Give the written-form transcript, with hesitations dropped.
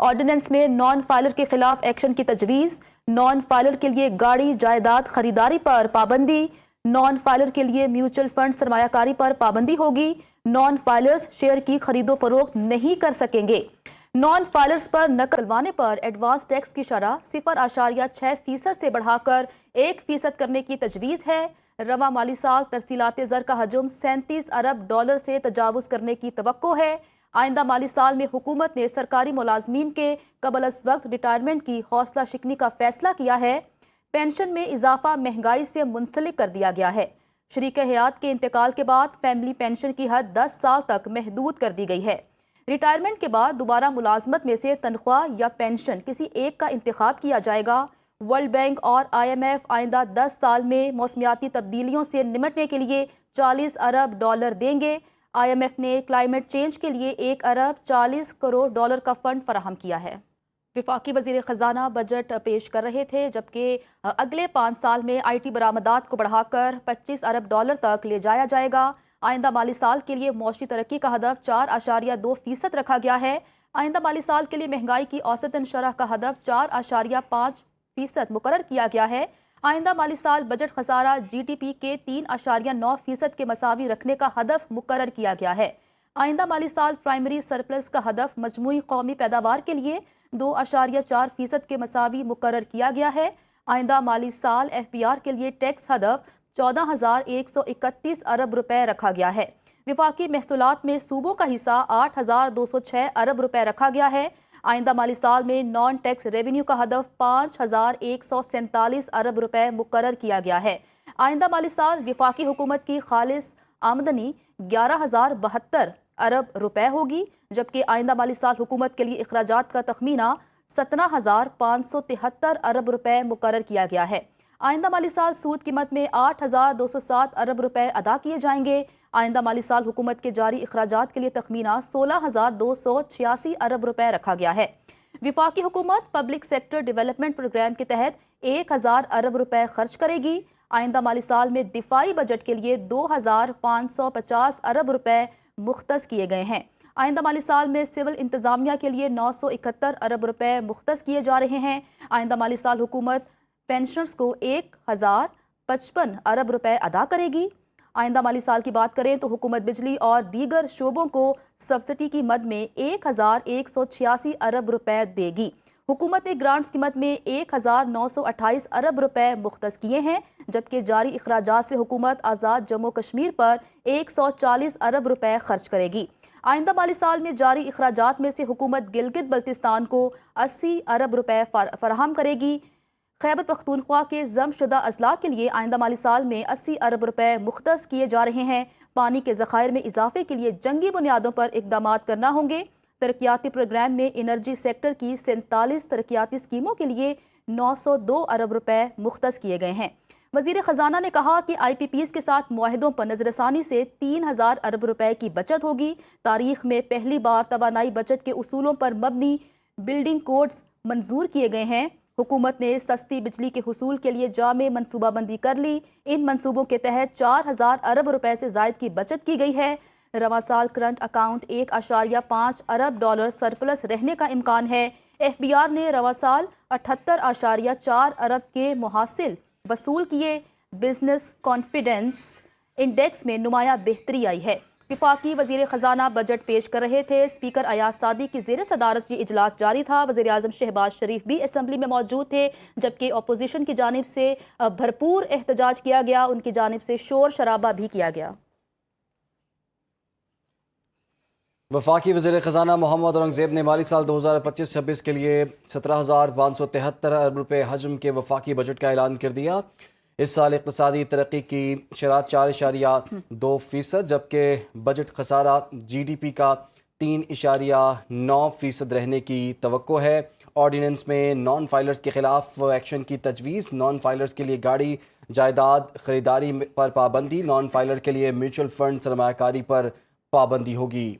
Ordinance میں non filer کے خلاف ایکشن کی تجویز، نان فائلر کے لیے گاڑی جائیداد خریداری پر پابندی، نان فائلر کے لیے میوچل فنڈ سرمایہ کاری پر پابندی ہوگی، نان فائلرز شیئر کی خرید و فروخت نہیں کر سکیں گے۔ نان فائلرز پر نقد ڈلوانے پر ایڈوانس ٹیکس کی شرح 0.6% سے بڑھا کر 1% کرنے کی تجویز ہے۔ رواں مالی سال ترسیلات زر کا حجم $37 ارب سے تجاوز کرنے کی توقع ہے۔ آئندہ مالی سال میں حکومت نے سرکاری ملازمین کے قبل از وقت ریٹائرمنٹ کی حوصلہ شکنی کا فیصلہ کیا ہے۔ پینشن میں اضافہ مہنگائی سے منسلک کر دیا گیا ہے۔ شریک حیات کے انتقال کے بعد فیملی پینشن کی حد 10 سال تک محدود کر دی گئی ہے۔ ریٹائرمنٹ کے بعد دوبارہ ملازمت میں سے تنخواہ یا پینشن کسی ایک کا انتخاب کیا جائے گا۔ ورلڈ بینک اور IMF آئندہ 10 سال میں موسمیاتی تبدیلیوں سے نمٹنے کے لیے $40 ارب دیں گے۔ IMF نے کلائمیٹ چینج کے لیے $1 ارب 40 کروڑ کا فنڈ فراہم کیا ہے۔ وفاقی وزیر خزانہ بجٹ پیش کر رہے تھے، جبکہ اگلے 5 سال میں IT برآمدات کو بڑھا کر $25 ارب تک لے جایا جائے گا۔ آئندہ مالی سال کے لیے معاشی ترقی کا ہدف 4.2% رکھا گیا ہے۔ آئندہ مالی سال کے لیے مہنگائی کی اوسطاً شرح کا ہدف 4.5% مقرر کیا گیا ہے۔ آئندہ مالی سال بجٹ خسارہ GDP کے 3.9% کے مساوی رکھنے کا ہدف مقرر کیا گیا ہے۔ آئندہ مالی سال پرائمری سرپلس کا ہدف مجموعی قومی پیداوار کے لیے 2.4% کے مساوی مقرر کیا گیا ہے۔ آئندہ مالی سال FBR کے لیے ٹیکس ہدف 14,131 ارب رکھا گیا ہے۔ وفاقی محصولات میں صوبوں کا حصہ 8,206 ارب رکھا گیا ہے۔ آئندہ مالی سال میں نان ٹیکس ریونیو کا ہدف 5,147 ارب مقرر کیا گیا ہے۔ آئندہ مالی سال وفاقی حکومت کی خالص آمدنی 11,072 ارب ہوگی، جبکہ آئندہ مالی سال حکومت کے لیے اخراجات کا تخمینہ 17,573 ارب مقرر کیا گیا ہے۔ آئندہ مالی سال سود قیمت میں 8,207 ارب ادا کیے جائیں گے۔ آئندہ مالی سال حکومت کے جاری اخراجات کے لیے تخمینہ 16,286 ارب رکھا گیا ہے۔ وفاقی حکومت پبلک سیکٹر ڈیولپمنٹ پروگرام کے تحت 1,000 ارب خرچ کرے گی۔ آئندہ مالی سال میں دفاعی بجٹ کے لیے 2,550 ارب مختص کیے گئے ہیں۔ آئندہ مالی سال میں سول انتظامیہ کے لیے 971 ارب مختص کیے جا رہے ہیں۔ آئندہ مالی سال حکومت پینشنرز کو 1,055 ارب ادا کرے گی۔ آئندہ مالی سال کی بات کریں تو حکومت بجلی اور دیگر شعبوں کو سبسڈی کی مد میں 1,186 ارب دے گی۔ حکومت نے گرانٹس کی مد میں 1,928 ارب مختص کیے ہیں، جبکہ جاری اخراجات سے حکومت آزاد جموں کشمیر پر 140 ارب خرچ کرے گی۔ آئندہ مالی سال میں جاری اخراجات میں سے حکومت گلگت بلتستان کو 80 ارب فراہم کرے گی۔ خیبر پختونخوا کے ضم شدہ اضلاع کے لیے آئندہ مالی سال میں 80 ارب مختص کیے جا رہے ہیں۔ پانی کے ذخائر میں اضافے کے لیے جنگی بنیادوں پر اقدامات کرنا ہوں گے۔ ترقیاتی پروگرام میں انرجی سیکٹر کی 47 ترقیاتی اسکیموں کے لیے 902 ارب مختص کیے گئے ہیں۔ وزیر خزانہ نے کہا کہ IPPs کے ساتھ معاہدوں پر نظر ثانی سے 3,000 ارب کی بچت ہوگی۔ تاریخ میں پہلی بار توانائی بچت کے اصولوں پر مبنی بلڈنگ کوڈز منظور کیے گئے ہیں۔ حکومت نے سستی بجلی کے حصول کے لیے جامع منصوبہ بندی کر لی۔ ان منصوبوں کے تحت 4,000 ارب سے زائد کی بچت کی گئی ہے۔ رواں سال کرنٹ اکاؤنٹ 1.5 ارب سرپلس رہنے کا امکان ہے۔ FBR نے رواں سال 78.4 ارب کے محاصل وصول کیے۔ بزنس کانفیڈنس انڈیکس میں نمایاں بہتری آئی ہے۔ وفاقی وزیر خزانہ بجٹ پیش کر رہے تھے۔ اسپیکر ایاز صادق کی زیر صدارت یہ اجلاس جاری تھا۔ وزیر اعظم شہباز شریف بھی اسمبلی میں موجود تھے، جبکہ اپوزیشن کی جانب سے بھرپور احتجاج کیا گیا، ان کی جانب سے شور شرابہ بھی کیا گیا۔ وفاقی وزیر خزانہ محمد اورنگزیب نے مالی سال 2025-26 کے لیے 17,573 ارب حجم کے وفاقی بجٹ کا اعلان کر دیا۔ اس سال اقتصادی ترقی کی شرح 4.2%، جبکہ بجٹ خسارہ GDP کا 3.9% رہنے کی توقع ہے۔ آرڈیننس میں نان فائلرز کے خلاف ایکشن کی تجویز، نان فائلرز کے لیے گاڑی جائیداد خریداری پر پابندی، نان فائلر کے لیے میوچل فنڈ سرمایہ کاری پر پابندی ہوگی۔